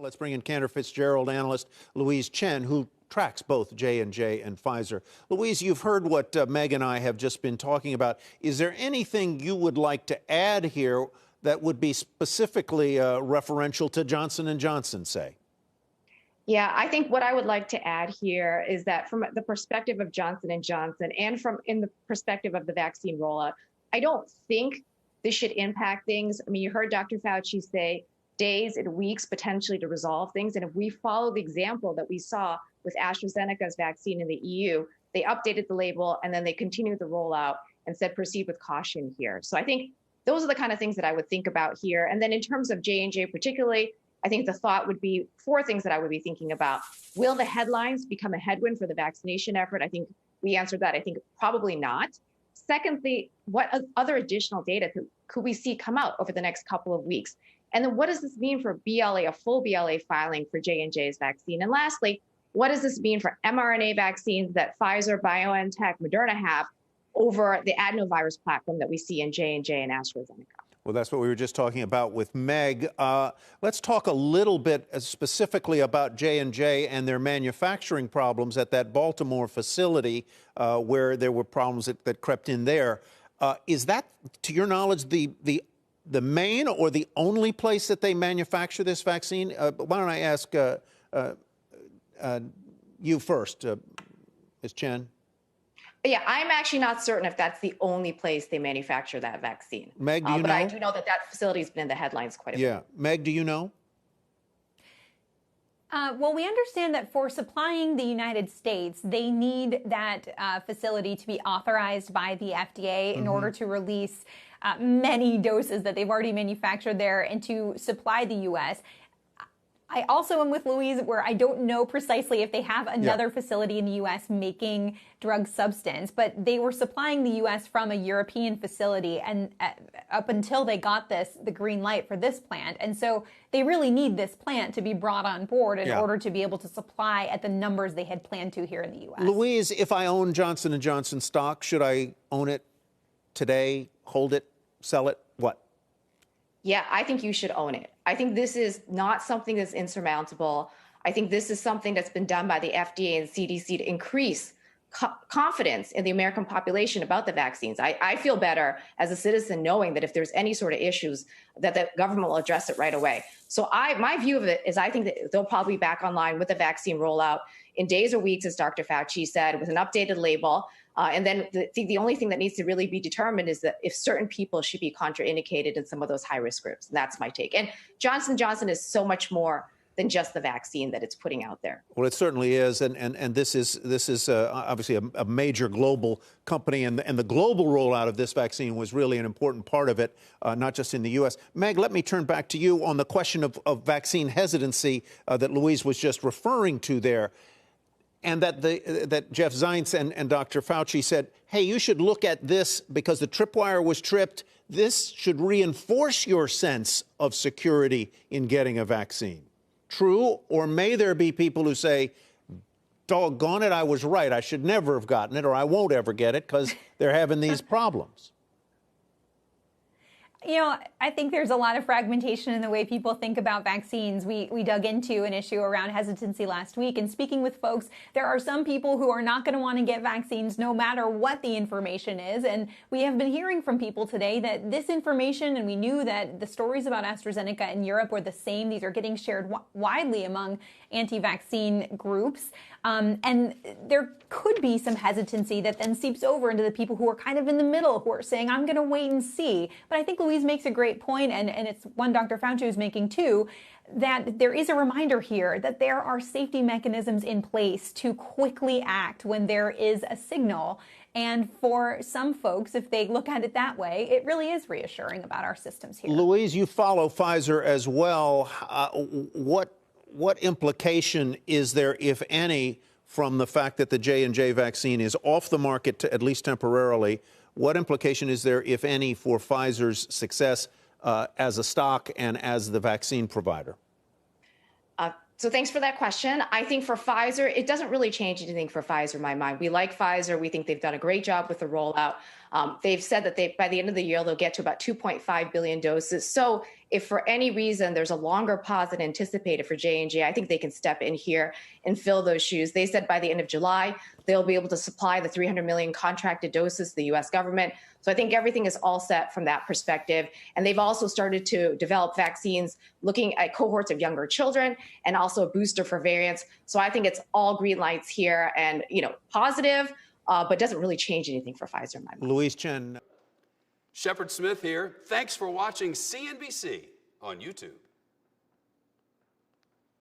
Let's bring in Cantor Fitzgerald analyst Louise Chen, who tracks both J&J and Pfizer. Louise, you've heard what Meg and I have just been talking about. Is there anything you would like to add here that would be specifically referential to Johnson & Johnson, say? Yeah, I think what I would like to add here is that from the perspective of Johnson & Johnson and in the perspective of the vaccine rollout, I don't think this should impact things. I mean, you heard Dr. Fauci say days and weeks potentially to resolve things. And if we follow the example that we saw with AstraZeneca's vaccine in the EU, they updated the label and then they continued the rollout and said proceed with caution here. So I think those are the kind of things that I would think about here. And then in terms of J&J particularly, I think the thought would be 4 things that I would be thinking about. Will the headlines become a headwind for the vaccination effort? I think we answered that. I think probably not. Secondly, what other additional data could we see come out over the next couple of weeks? And then what does this mean for BLA, a full BLA filing for J&J's vaccine? And lastly, what does this mean for mRNA vaccines that Pfizer, BioNTech, Moderna have over the adenovirus platform that we see in J&J and AstraZeneca? Well, that's what we were just talking about with Meg. Let's talk a little bit specifically about J&J and their manufacturing problems at that Baltimore facility where there were problems that crept in there. Is that, to your knowledge, the main or the only place that they manufacture this vaccine? Why don't I ask you first, Ms. Chen? Yeah, I'm actually not certain if that's the only place they manufacture that vaccine. Meg, do you know? But I do know that facility has been in the headlines quite a bit. Yeah. Meg, do you know? Well, we understand that for supplying the United States, they need that facility to be authorized by the FDA in order to release many doses that they've already manufactured there and to supply the U.S. I also am with Louise where I don't know precisely if they have another facility in the U.S. making drug substance, but they were supplying the U.S. from a European facility and up until they got the green light for this plant. And so they really need this plant to be brought on board in order to be able to supply at the numbers they had planned to here in the U.S. Louise, if I own Johnson & Johnson stock, should I own it today, hold it, sell it, what? Yeah, I think you should own it. I think this is not something that's insurmountable. I think this is something that's been done by the FDA and CDC to increase confidence in the American population about the vaccines. I feel better as a citizen knowing that if there's any sort of issues, that the government will address it right away. So my view of it is I think that they'll probably be back online with the vaccine rollout in days or weeks, as Dr. Fauci said, with an updated label. And then the only thing that needs to really be determined is that if certain people should be contraindicated in some of those high-risk groups. And that's my take. And Johnson & Johnson is so much more than just the vaccine that it's putting out there. Well, it certainly is. And this is obviously a major global company. And the global rollout of this vaccine was really an important part of it, not just in the U.S. Meg, let me turn back to you on the question of vaccine hesitancy that Louise was just referring to there. And that Jeff Zients and Dr. Fauci said, hey, you should look at this because the tripwire was tripped. This should reinforce your sense of security in getting a vaccine. True? Or may there be people who say, doggone it, I was right. I should never have gotten it, or I won't ever get it because they're having these problems. You know, I think there's a lot of fragmentation in the way people think about vaccines. We dug into an issue around hesitancy last week, and speaking with folks, there are some people who are not going to want to get vaccines no matter what the information is. And we have been hearing from people today that this information, and we knew that the stories about AstraZeneca in Europe were the same. These are getting shared widely among anti-vaccine groups. And there could be some hesitancy that then seeps over into the people who are kind of in the middle, who are saying, I'm going to wait and see. But I think Louise makes a great point, and it's one Dr. Fauci is making too, that there is a reminder here that there are safety mechanisms in place to quickly act when there is a signal. And for some folks, if they look at it that way, it really is reassuring about our systems here. Louise, you follow Pfizer as well. What implication is there, if any, from the fact that the J&J vaccine is off the market, at least temporarily? What implication is there, if any, for Pfizer's success as a stock and as the vaccine provider? So thanks for that question. I think for Pfizer, it doesn't really change anything for Pfizer in my mind. We like Pfizer. We think they've done a great job with the rollout. They've said that by the end of the year, they'll get to about 2.5 billion doses. So if for any reason there's a longer pause than anticipated for J&J, I think they can step in here and fill those shoes. They said by the end of July, they'll be able to supply the 300 million contracted doses to the U.S. government. So I think everything is all set from that perspective. And they've also started to develop vaccines looking at cohorts of younger children and also a booster for variants. So I think it's all green lights here and, positive, but doesn't really change anything for Pfizer in my mind. Louise Chen. Shepard Smith here. Thanks for watching CNBC on YouTube.